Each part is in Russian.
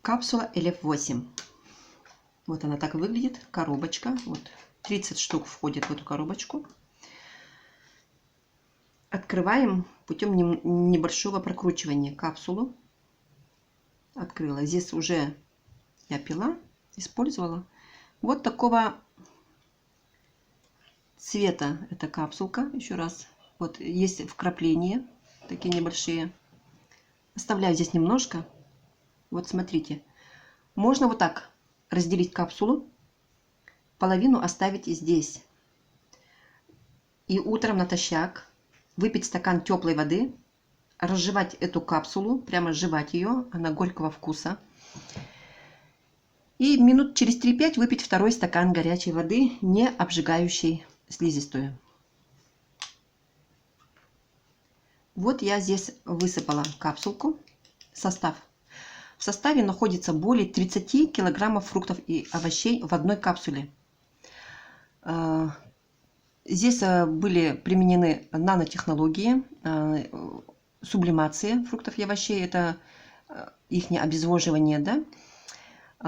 Капсула LF8. Вот она так выглядит, коробочка. Вот 30 штук входит в эту коробочку. Открываем путем небольшого прокручивания капсулу. Открыла. Здесь уже я пила, использовала. Вот такого цвета эта капсулка. Еще раз. Вот есть вкрапления, такие небольшие. Оставляю здесь немножко. Вот смотрите. Можно вот так разделить капсулу. Половину оставить здесь. И утром натощак выпить стакан теплой воды. Разжевать эту капсулу. Прямо жевать ее. Она горького вкуса. И минут через 3-5 выпить второй стакан горячей воды, не обжигающей слизистую. Вот я здесь высыпала капсулку. Состав. В составе находится более 30 килограммов фруктов и овощей в одной капсуле. Здесь были применены нанотехнологии, сублимация фруктов и овощей. Это их обезвоживание, да?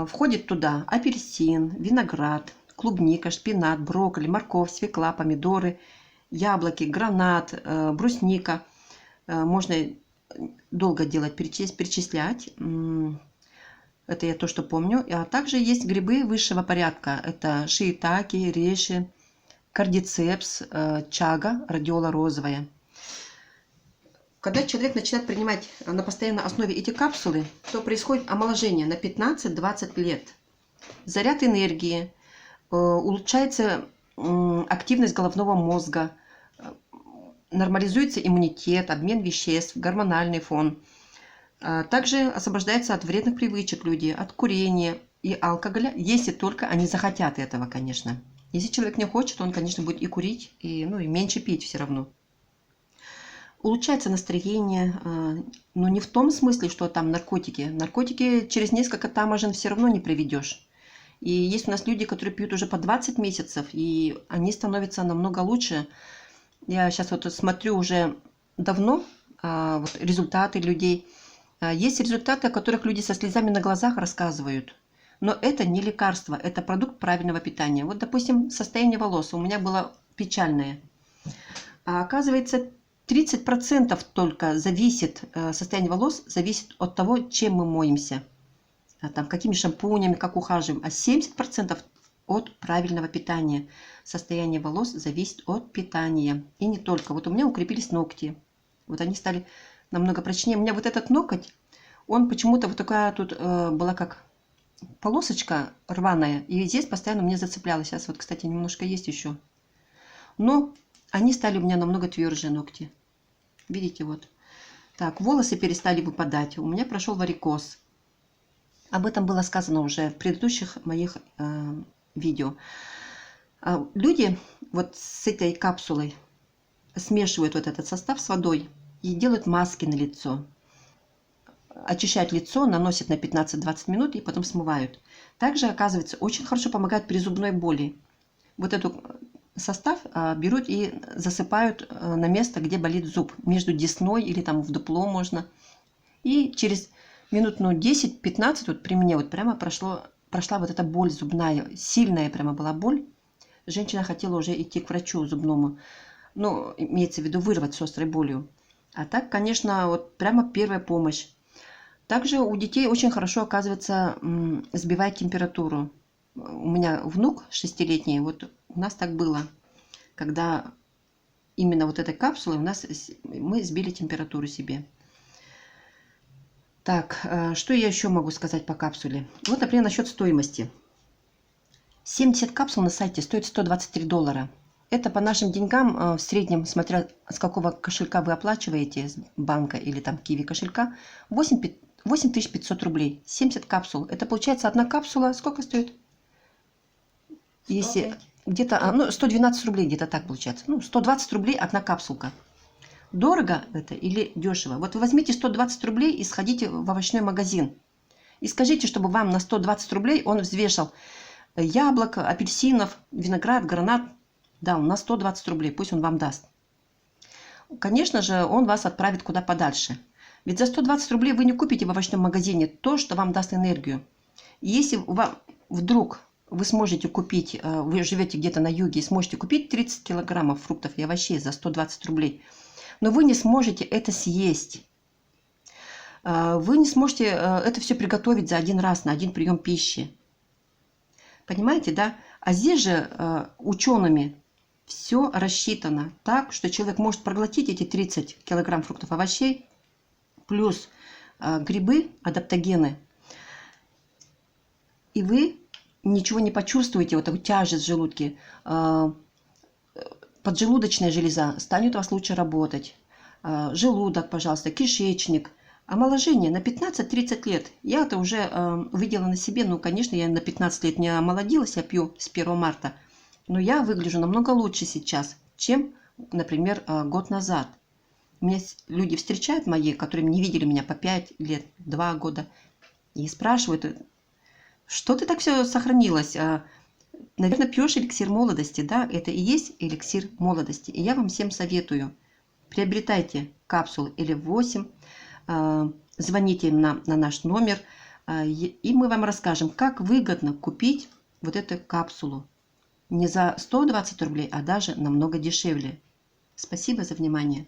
Входит туда апельсин, виноград, клубника, шпинат, брокколи, морковь, свекла, помидоры, яблоки, гранат, брусника. Можно долго делать, перечислять. Это я то, что помню. А также есть грибы высшего порядка. Это шиитаки, реши, кардицепс, чага, радиола розовая. Когда человек начинает принимать на постоянной основе эти капсулы, то происходит омоложение на 15-20 лет. Заряд энергии, улучшается активность головного мозга, нормализуется иммунитет, обмен веществ, гормональный фон. Также освобождается от вредных привычек люди, от курения и алкоголя, если только они захотят этого, конечно. Если человек не хочет, он, конечно, будет и курить, и меньше пить все равно. Улучшается настроение, но не в том смысле, что там наркотики. Наркотики через несколько таможен все равно не проведешь. И есть у нас люди, которые пьют уже по 20 месяцев, и они становятся намного лучше. Я сейчас вот смотрю уже давно вот результаты людей. Есть результаты, о которых люди со слезами на глазах рассказывают. Но это не лекарство, это продукт правильного питания. Вот, допустим, состояние волос у меня было печальное. А оказывается, 30% только состояние волос зависит от того, чем мы моемся. Там, какими шампунями, как ухаживаем. А 70% от правильного питания. Состояние волос зависит от питания. И не только. Вот у меня укрепились ногти. Вот они стали намного прочнее. У меня вот этот ноготь, он почему-то вот такая тут была как полосочка рваная. И здесь постоянно мне зацеплялось. Сейчас вот, кстати, немножко есть еще. Но они стали у меня намного тверже, ногти. Видите, вот. Так, волосы перестали выпадать. У меня прошел варикоз. Об этом было сказано уже в предыдущих моих видео. Люди вот с этой капсулой смешивают вот этот состав с водой и делают маски на лицо. Очищают лицо, наносят на 15-20 минут и потом смывают. Также, оказывается, очень хорошо помогает при зубной боли. Вот этот состав берут и засыпают на место, где болит зуб. Между десной или там в дупло можно. И через минут 10-15 вот при мне вот прямо прошла вот эта боль зубная. Сильная прямо была боль. Женщина хотела уже идти к врачу зубному. Ну, имеется в виду вырвать с острой болью. А так, конечно, вот прямо первая помощь. Также у детей очень хорошо, оказывается, сбивает температуру. У меня внук 6-летний, вот у нас так было, когда именно вот этой капсулой мы сбили температуру себе. Так, что я еще могу сказать по капсуле? Вот, например, насчет стоимости. 70 капсул на сайте стоит $123. Это по нашим деньгам в среднем, смотря с какого кошелька вы оплачиваете, с банка или там киви кошелька, 8500 рублей. 70 капсул. Это получается одна капсула. Сколько стоит? Если где-то 112 рублей, где-то так получается. 120 рублей одна капсулка. Дорого это или дешево? Вот вы возьмите 120 рублей и сходите в овощной магазин. И скажите, чтобы вам на 120 рублей он взвешал яблок, апельсинов, виноград, гранат. Да, на 120 рублей. Пусть он вам даст. Конечно же, он вас отправит куда подальше. Ведь за 120 рублей вы не купите в овощном магазине то, что вам даст энергию. И если вам вдруг вы сможете купить, вы живете где-то на юге и сможете купить 30 килограммов фруктов и овощей за 120 рублей, но вы не сможете это съесть. Вы не сможете это все приготовить за один раз, на один прием пищи. Понимаете, да? А здесь же учеными все рассчитано так, что человек может проглотить эти 30 килограмм фруктов и овощей, плюс грибы, адаптогены, и вы ничего не почувствуете, вот эту тяжесть в желудке. Поджелудочная железа станет у вас лучше работать. Желудок, пожалуйста, кишечник. Омоложение на 15-30 лет. Я это уже увидела на себе. Ну, конечно, я на 15 лет не омолодилась, я пью с 1 марта. Но я выгляжу намного лучше сейчас, чем, например, год назад. Меня люди встречают мои, которые не видели меня по 5 лет, 2 года, и спрашивают, что ты так все сохранилось? Наверное, пьешь эликсир молодости, да? Это и есть эликсир молодости. И я вам всем советую. Приобретайте капсулы L8, звоните на наш номер, и мы вам расскажем, как выгодно купить вот эту капсулу. Не за 120 рублей, а даже намного дешевле. Спасибо за внимание.